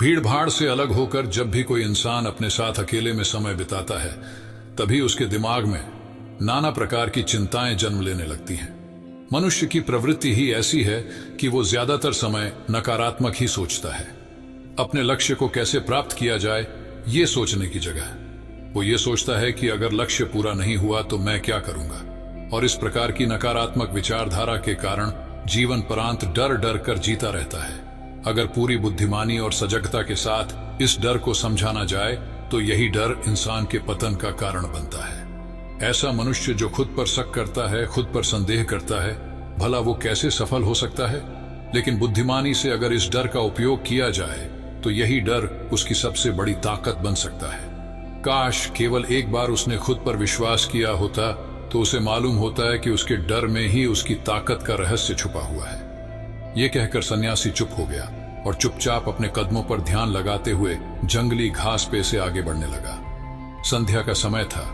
भीड़ भाड़ से अलग होकर जब भी कोई इंसान अपने साथ अकेले में समय बिताता है, तभी उसके दिमाग में नाना प्रकार की चिंताएं जन्म लेने लगती हैं। मनुष्य की प्रवृत्ति ही ऐसी है कि वो ज्यादातर समय नकारात्मक ही सोचता है। अपने लक्ष्य को कैसे प्राप्त किया जाए, ये सोचने की जगह वो ये सोचता है कि अगर लक्ष्य पूरा नहीं हुआ तो मैं क्या करूंगा। और इस प्रकार की नकारात्मक विचारधारा के कारण जीवन परांत डर डर कर जीता रहता है। अगर पूरी बुद्धिमानी और सजगता के साथ इस डर को समझाना जाए तो यही डर इंसान के पतन का कारण बनता है। ऐसा मनुष्य जो खुद पर शक करता है, खुद पर संदेह करता है, भला वो कैसे सफल हो सकता है। लेकिन बुद्धिमानी से अगर इस डर का उपयोग किया जाए तो यही डर उसकी सबसे बड़ी ताकत बन सकता है। काश केवल एक बार उसने खुद पर विश्वास किया होता तो उसे मालूम होता है कि उसके डर में ही उसकी ताकत का रहस्य छुपा हुआ है। ये कहकर सन्यासी चुप हो गया और चुपचाप अपने कदमों पर ध्यान लगाते हुए जंगली घास पे से आगे बढ़ने लगा। संध्या का समय था।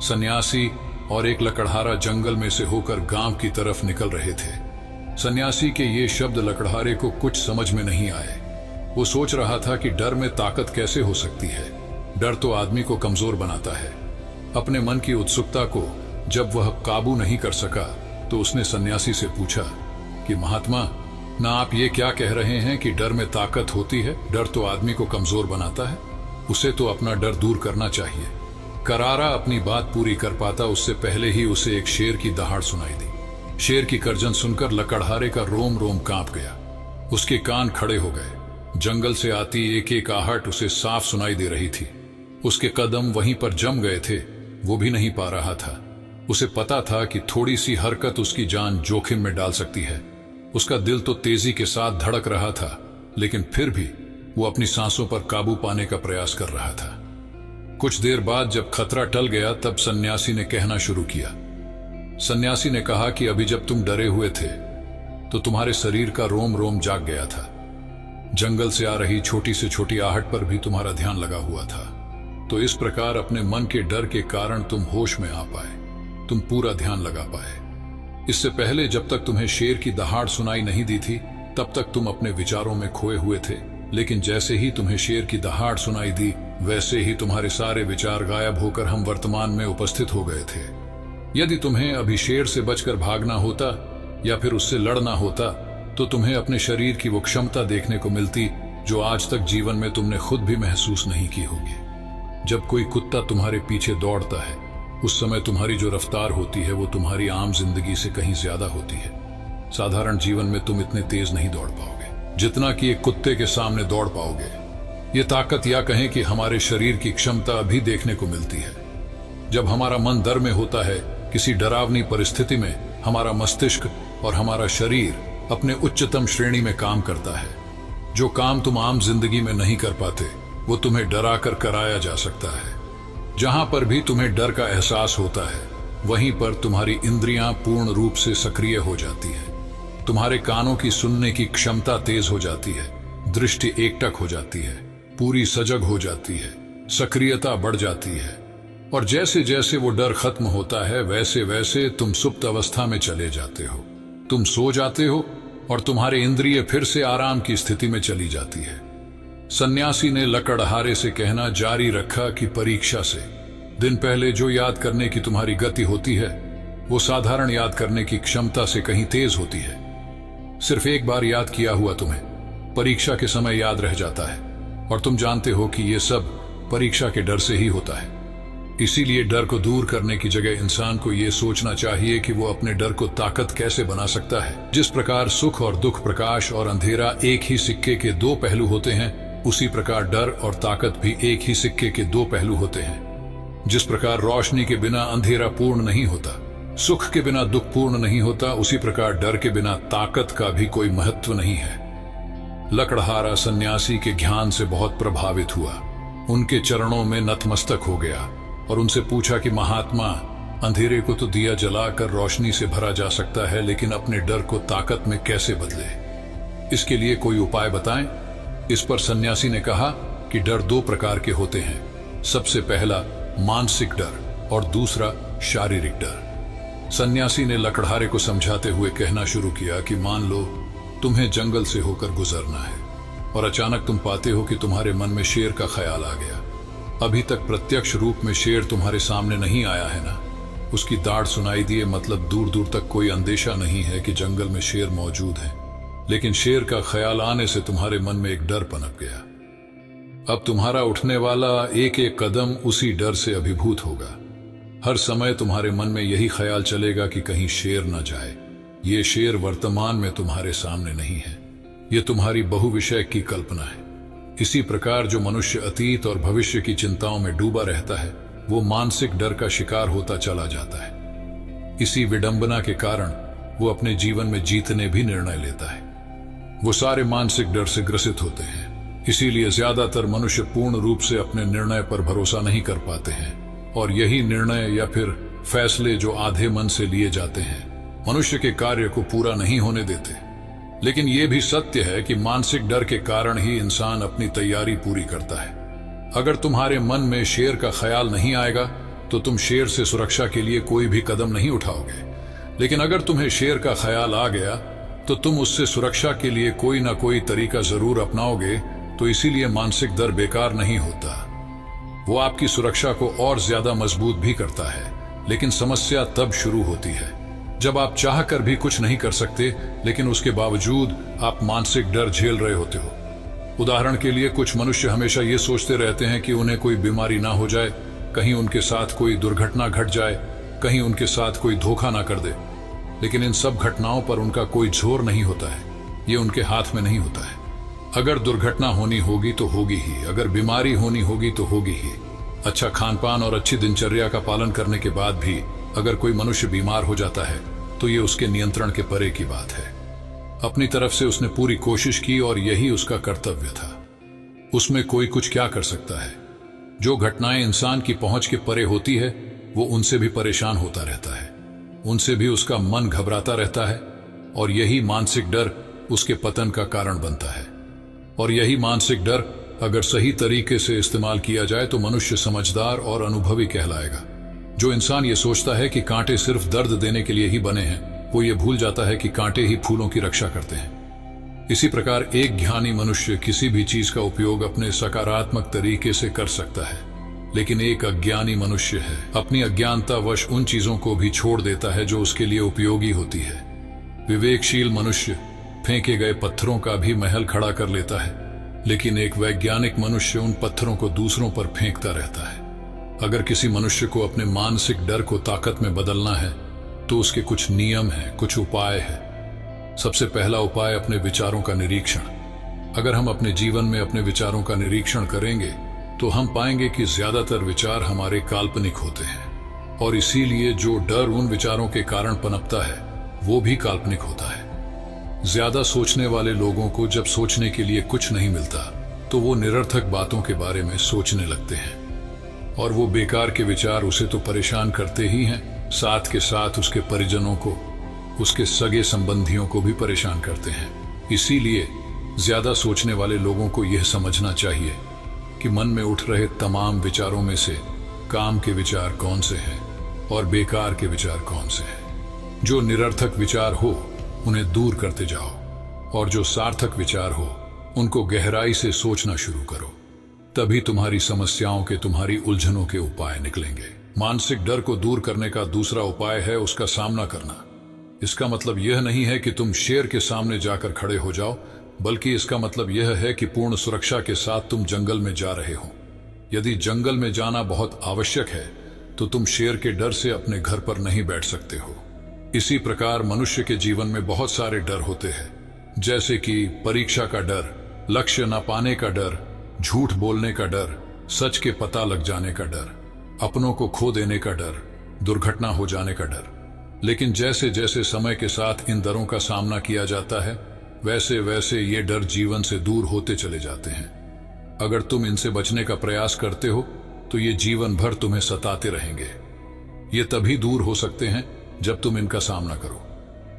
सन्यासी और एक लकड़हारा जंगल में से होकर गांव की तरफ निकल रहे थे। सन्यासी के ये शब्द लकड़हारे को कुछ समझ में नहीं आए। वो सोच रहा था कि डर में ताकत कैसे हो सकती है। डर तो आदमी को कमजोर बनाता है। अपने मन की उत्सुकता को जब वह काबू नहीं कर सका तो उसने सन्यासी से पूछा कि महात्मा, ना आप ये क्या कह रहे हैं कि डर में ताकत होती है? डर तो आदमी को कमजोर बनाता है। उसे तो अपना डर दूर करना चाहिए। करारा अपनी बात पूरी कर पाता उससे पहले ही उसे एक शेर की दहाड़ सुनाई दी। शेर की गर्जन सुनकर लकड़हारे का रोम रोम कांप गया। उसके कान खड़े हो गए। जंगल से आती एक एक आहट उसे साफ सुनाई दे रही थी। उसके कदम वहीं पर जम गए थे, वो भी नहीं पा रहा था। उसे पता था कि थोड़ी सी हरकत उसकी जान जोखिम में डाल सकती है। उसका दिल तो तेजी के साथ धड़क रहा था, लेकिन फिर भी वो अपनी सांसों पर काबू पाने का प्रयास कर रहा था। कुछ देर बाद जब खतरा टल गया तब सन्यासी ने कहना शुरू किया। सन्यासी ने कहा कि अभी जब तुम डरे हुए थे तो तुम्हारे शरीर का रोम रोम जाग गया था। जंगल से आ रही छोटी से छोटी आहट पर भी तुम्हारा ध्यान लगा हुआ था। तो इस प्रकार अपने मन के डर के कारण तुम होश में आ पाए, तुम पूरा ध्यान लगा पाए। इससे पहले जब तक तुम्हें शेर की दहाड़ सुनाई नहीं दी थी तब तक तुम अपने विचारों में खोए हुए थे। लेकिन जैसे ही तुम्हें शेर की दहाड़ सुनाई दी वैसे ही तुम्हारे सारे विचार गायब होकर हम वर्तमान में उपस्थित हो गए थे। यदि तुम्हें अभी शेर से बचकर भागना होता या फिर उससे लड़ना होता तो तुम्हें अपने शरीर की वो क्षमता देखने को मिलती जो आज तक जीवन में तुमने खुद भी महसूस नहीं की होगी। जब कोई कुत्ता तुम्हारे पीछे दौड़ता है उस समय तुम्हारी जो रफ्तार होती है वो तुम्हारी आम जिंदगी से कहीं ज्यादा होती है। साधारण जीवन में तुम इतने तेज नहीं दौड़ पाओगे जितना कि एक कुत्ते के सामने दौड़ पाओगे। ये ताकत या कहें कि हमारे शरीर की क्षमता अभी देखने को मिलती है। जब हमारा मन डर में होता है, किसी डरावनी परिस्थिति में, हमारा मस्तिष्क और हमारा शरीर अपने उच्चतम श्रेणी में काम करता है। जो काम तुम आम जिंदगी में नहीं कर पाते वो तुम्हें डरा कर कराया जा सकता है। जहां पर भी तुम्हें डर का एहसास होता है वहीं पर तुम्हारी इंद्रियां पूर्ण रूप से सक्रिय हो जाती है। तुम्हारे कानों की सुनने की क्षमता तेज हो जाती है, दृष्टि एकटक हो जाती है, पूरी सजग हो जाती है, सक्रियता बढ़ जाती है। और जैसे जैसे वो डर खत्म होता है वैसे वैसे तुम सुप्त अवस्था में चले जाते हो। तुम सो जाते हो और तुम्हारे इंद्रिय फिर से आराम की स्थिति में चली जाती है। सन्यासी ने लकड़हारे से कहना जारी रखा कि परीक्षा से दिन पहले जो याद करने की तुम्हारी गति होती है वो साधारण याद करने की क्षमता से कहीं तेज होती है। सिर्फ एक बार याद किया हुआ तुम्हें परीक्षा के समय याद रह जाता है और तुम जानते हो कि ये सब परीक्षा के डर से ही होता है। इसीलिए डर को दूर करने की जगह इंसान को ये सोचना चाहिए कि वो अपने डर को ताकत कैसे बना सकता है। जिस प्रकार सुख और दुख, प्रकाश और अंधेरा एक ही सिक्के के दो पहलू होते हैं, उसी प्रकार डर और ताकत भी एक ही सिक्के के दो पहलू होते हैं। जिस प्रकार रोशनी के बिना अंधेरा पूर्ण नहीं होता, सुख के बिना दुख पूर्ण नहीं होता, उसी प्रकार डर के बिना ताकत का भी कोई महत्व नहीं है। लकड़हारा सन्यासी के ज्ञान से बहुत प्रभावित हुआ, उनके चरणों में नतमस्तक हो गया और उनसे पूछा कि महात्मा, अंधेरे को तो दिया जलाकर रोशनी से भरा जा सकता है, लेकिन अपने डर को ताकत में कैसे बदले? इसके लिए कोई उपाय बताएं। इस पर सन्यासी ने कहा कि डर दो प्रकार के होते हैं। सबसे पहला मानसिक डर और दूसरा शारीरिक डर। सन्यासी ने लकड़हारे को समझाते हुए कहना शुरू किया कि मान लो तुम्हें जंगल से होकर गुजरना है। और अचानक तुम पाते हो कि तुम्हारे मन में शेर का ख्याल आ गया। अभी तक प्रत्यक्ष रूप में शेर तुम्हारे सामने नहीं आया है ना, उसकी दाढ़ सुनाई दिए, मतलब दूर दूर तक कोई अंदेशा नहीं है कि जंगल में शेर मौजूद है, लेकिन शेर का ख्याल आने से तुम्हारे मन में एक डर पनप गया। अब तुम्हारा उठने वाला एक एक कदम उसी डर से अभिभूत होगा। हर समय तुम्हारे मन में यही ख्याल चलेगा कि कहीं शेर न जाए। ये शेर वर्तमान में तुम्हारे सामने नहीं है, ये तुम्हारी बहुविषय की कल्पना है। इसी प्रकार जो मनुष्य अतीत और भविष्य की चिंताओं में डूबा रहता है, वो मानसिक डर का शिकार होता चला जाता है। इसी विडंबना के कारण वो अपने जीवन में जीतने भी निर्णय लेता है। वो सारे मानसिक डर से ग्रसित होते हैं। इसीलिए ज्यादातर मनुष्य पूर्ण रूप से अपने निर्णय पर भरोसा नहीं कर पाते हैं, और यही निर्णय या फिर फैसले जो आधे मन से लिए जाते हैं, मनुष्य के कार्य को पूरा नहीं होने देते। लेकिन यह भी सत्य है कि मानसिक डर के कारण ही इंसान अपनी तैयारी पूरी करता है। अगर तुम्हारे मन में शेर का ख्याल नहीं आएगा तो तुम शेर से सुरक्षा के लिए कोई भी कदम नहीं उठाओगे। लेकिन अगर तुम्हें शेर का ख्याल आ गया तो तुम उससे सुरक्षा के लिए कोई ना कोई तरीका जरूर अपनाओगे। तो इसीलिए मानसिक डर बेकार नहीं होता, वो आपकी सुरक्षा को और ज्यादा मजबूत भी करता है। लेकिन समस्या तब शुरू होती है जब आप चाह कर भी कुछ नहीं कर सकते, लेकिन उसके बावजूद आप मानसिक डर झेल रहे होते हो। उदाहरण के लिए, कुछ मनुष्य हमेशा ये सोचते रहते हैं कि उन्हें कोई बीमारी ना हो जाए, कहीं उनके साथ कोई दुर्घटना घट जाए, कहीं उनके साथ कोई धोखा ना कर दे। लेकिन इन सब घटनाओं पर उनका कोई जोर नहीं होता है, ये उनके हाथ में नहीं होता है। अगर दुर्घटना होनी होगी तो होगी ही, अगर बीमारी होनी होगी तो होगी ही। अच्छा खान पान और अच्छी दिनचर्या का पालन करने के बाद भी अगर कोई मनुष्य बीमार हो जाता है तो ये उसके नियंत्रण के परे की बात है। अपनी तरफ से उसने पूरी कोशिश की और यही उसका कर्तव्य था। उसमें कोई कुछ क्या कर सकता है। जो घटनाएं इंसान की पहुंच के परे होती है, वो उनसे भी परेशान होता रहता है, उनसे भी उसका मन घबराता रहता है, और यही मानसिक डर उसके पतन का कारण बनता है। और यही मानसिक डर अगर सही तरीके से इस्तेमाल किया जाए तो मनुष्य समझदार और अनुभवी कहलाएगा। जो इंसान ये सोचता है कि कांटे सिर्फ दर्द देने के लिए ही बने हैं, वो ये भूल जाता है कि कांटे ही फूलों की रक्षा करते हैं। इसी प्रकार एक ज्ञानी मनुष्य किसी भी चीज का उपयोग अपने सकारात्मक तरीके से कर सकता है, लेकिन एक अज्ञानी मनुष्य है अपनी अज्ञानतावश उन चीजों को भी छोड़ देता है जो उसके लिए उपयोगी होती है। विवेकशील मनुष्य फेंके गए पत्थरों का भी महल खड़ा कर लेता है, लेकिन एक वैज्ञानिक मनुष्य उन पत्थरों को दूसरों पर फेंकता रहता है। अगर किसी मनुष्य को अपने मानसिक डर को ताकत में बदलना है तो उसके कुछ नियम हैं, कुछ उपाय हैं। सबसे पहला उपाय अपने विचारों का निरीक्षण। अगर हम अपने जीवन में अपने विचारों का निरीक्षण करेंगे तो हम पाएंगे कि ज्यादातर विचार हमारे काल्पनिक होते हैं, और इसीलिए जो डर उन विचारों के कारण पनपता है वो भी काल्पनिक होता है। ज्यादा सोचने वाले लोगों को जब सोचने के लिए कुछ नहीं मिलता तो वो निरर्थक बातों के बारे में सोचने लगते हैं, और वो बेकार के विचार उसे तो परेशान करते ही हैं, साथ के साथ उसके परिजनों को, उसके सगे संबंधियों को भी परेशान करते हैं। इसीलिए ज्यादा सोचने वाले लोगों को यह समझना चाहिए कि मन में उठ रहे तमाम विचारों में से काम के विचार कौन से हैं और बेकार के विचार कौन से हैं। जो निरर्थक विचार हो उन्हें दूर करते जाओ, और जो सार्थक विचार हो उनको गहराई से सोचना शुरू करो। तभी तुम्हारी समस्याओं के, तुम्हारी उलझनों के उपाय निकलेंगे। मानसिक डर को दूर करने का दूसरा उपाय है उसका सामना करना। इसका मतलब यह नहीं है कि तुम शेर के सामने जाकर खड़े हो जाओ, बल्कि इसका मतलब यह है कि पूर्ण सुरक्षा के साथ तुम जंगल में जा रहे हो। यदि जंगल में जाना बहुत आवश्यक है तो तुम शेर के डर से अपने घर पर नहीं बैठ सकते हो। इसी प्रकार मनुष्य के जीवन में बहुत सारे डर होते हैं, जैसे कि परीक्षा का डर, लक्ष्य न पाने का डर, झूठ बोलने का डर, सच के पता लग जाने का डर, अपनों को खो देने का डर, दुर्घटना हो जाने का डर। लेकिन जैसे जैसे समय के साथ इन डरों का सामना किया जाता है, वैसे वैसे ये डर जीवन से दूर होते चले जाते हैं। अगर तुम इनसे बचने का प्रयास करते हो तो ये जीवन भर तुम्हें सताते रहेंगे। ये तभी दूर हो सकते हैं जब तुम इनका सामना करो।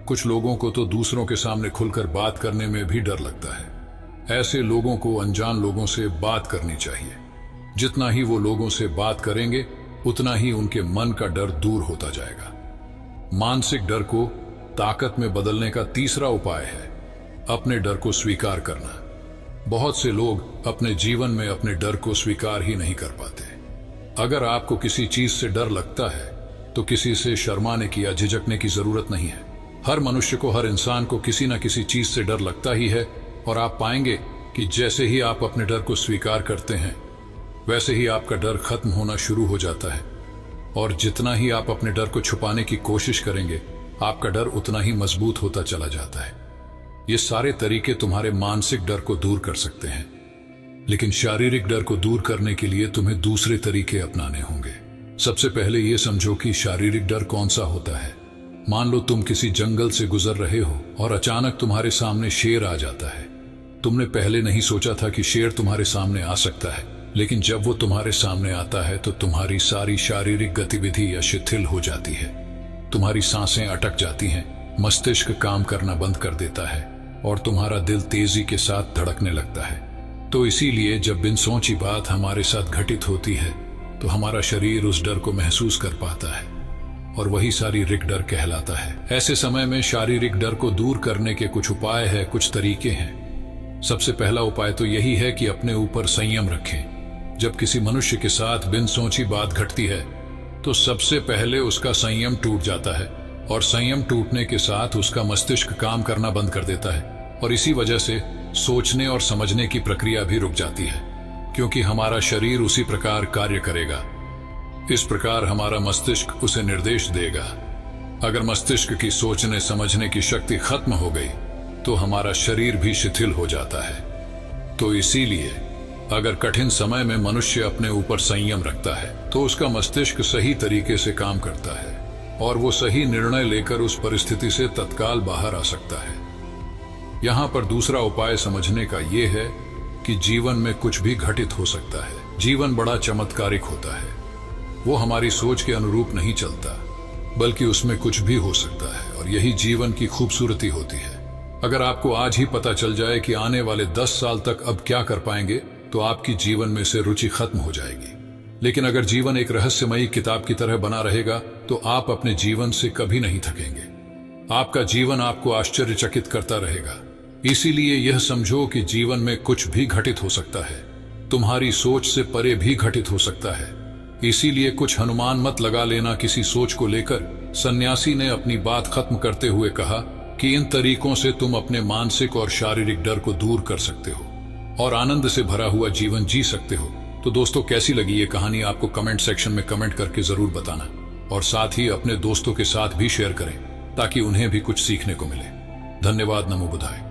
कुछ लोगों को तो दूसरों के सामने खुलकर बात करने में भी डर लगता है। ऐसे लोगों को अनजान लोगों से बात करनी चाहिए। जितना ही वो लोगों से बात करेंगे उतना ही उनके मन का डर दूर होता जाएगा। मानसिक डर को ताकत में बदलने का तीसरा उपाय है अपने डर को स्वीकार करना। बहुत से लोग अपने जीवन में अपने डर को स्वीकार ही नहीं कर पाते। अगर आपको किसी चीज से डर लगता है तो किसी से शर्माने की या झिझकने की जरूरत नहीं है। हर मनुष्य को, हर इंसान को किसी न किसी चीज से डर लगता ही है, और आप पाएंगे कि जैसे ही आप अपने डर को स्वीकार करते हैं वैसे ही आपका डर खत्म होना शुरू हो जाता है। और जितना ही आप अपने डर को छुपाने की कोशिश करेंगे, आपका डर उतना ही मजबूत होता चला जाता है। ये सारे तरीके तुम्हारे मानसिक डर को दूर कर सकते हैं, लेकिन शारीरिक डर को दूर करने के लिए तुम्हें दूसरे तरीके अपनाने होंगे। सबसे पहले ये समझो कि शारीरिक डर कौन सा होता है। मान लो तुम किसी जंगल से गुजर रहे हो और अचानक तुम्हारे सामने शेर आ जाता है। तुमने पहले नहीं सोचा था कि शेर तुम्हारे सामने आ सकता है, लेकिन जब वो तुम्हारे सामने आता है तो तुम्हारी सारी शारीरिक गतिविधि या शिथिल हो जाती है। तुम्हारी सांसें अटक जाती हैं, मस्तिष्क काम करना बंद कर देता है और तुम्हारा दिल तेजी के साथ धड़कने लगता है। तो इसीलिए जब बिन सोची बात हमारे साथ घटित होती है तो हमारा शरीर उस डर को महसूस कर पाता है, और वही शारीरिक डर कहलाता है। ऐसे समय में शारीरिक डर को दूर करने के कुछ उपाय है, कुछ तरीके हैं। सबसे पहला उपाय तो यही है कि अपने ऊपर संयम रखें। जब किसी मनुष्य के साथ बिन सोची बात घटती है तो सबसे पहले उसका संयम टूट जाता है, और संयम टूटने के साथ उसका मस्तिष्क काम करना बंद कर देता है, और इसी वजह से सोचने और समझने की प्रक्रिया भी रुक जाती है, क्योंकि हमारा शरीर उसी प्रकार कार्य करेगा। इस प्रकार हमारा मस्तिष्क उसे निर्देश देगा। अगर मस्तिष्क की सोचने समझने की शक्ति खत्म हो गई तो हमारा शरीर भी शिथिल हो जाता है। तो इसीलिए अगर कठिन समय में मनुष्य अपने ऊपर संयम रखता है तो उसका मस्तिष्क सही तरीके से काम करता है और वो सही निर्णय लेकर उस परिस्थिति से तत्काल बाहर आ सकता है। यहाँ पर दूसरा उपाय समझने का ये है कि जीवन में कुछ भी घटित हो सकता है। जीवन बड़ा चमत्कारिक होता है। वो हमारी सोच के अनुरूप नहीं चलता, बल्कि उसमें कुछ भी हो सकता है, और यही जीवन की खूबसूरती होती है। अगर आपको आज ही पता चल जाए कि आने वाले 10 साल तक अब क्या कर पाएंगे, तो आपकी जीवन में से रुचि खत्म हो जाएगी। लेकिन अगर जीवन एक रहस्यमयी किताब की तरह बना रहेगा तो आप अपने जीवन से कभी नहीं थकेंगे। आपका जीवन आपको आश्चर्यचकित करता रहेगा। इसीलिए यह समझो कि जीवन में कुछ भी घटित हो सकता है, तुम्हारी सोच से परे भी घटित हो सकता है। इसीलिए कुछ अनुमान मत लगा लेना किसी सोच को लेकर। सन्यासी ने अपनी बात खत्म करते हुए कहा कि इन तरीकों से तुम अपने मानसिक और शारीरिक डर को दूर कर सकते हो और आनंद से भरा हुआ जीवन जी सकते हो। तो दोस्तों, कैसी लगी ये कहानी आपको कमेंट सेक्शन में कमेंट करके जरूर बताना, और साथ ही अपने दोस्तों के साथ भी शेयर करें ताकि उन्हें भी कुछ सीखने को मिले। धन्यवाद। नमो बुद्धाय।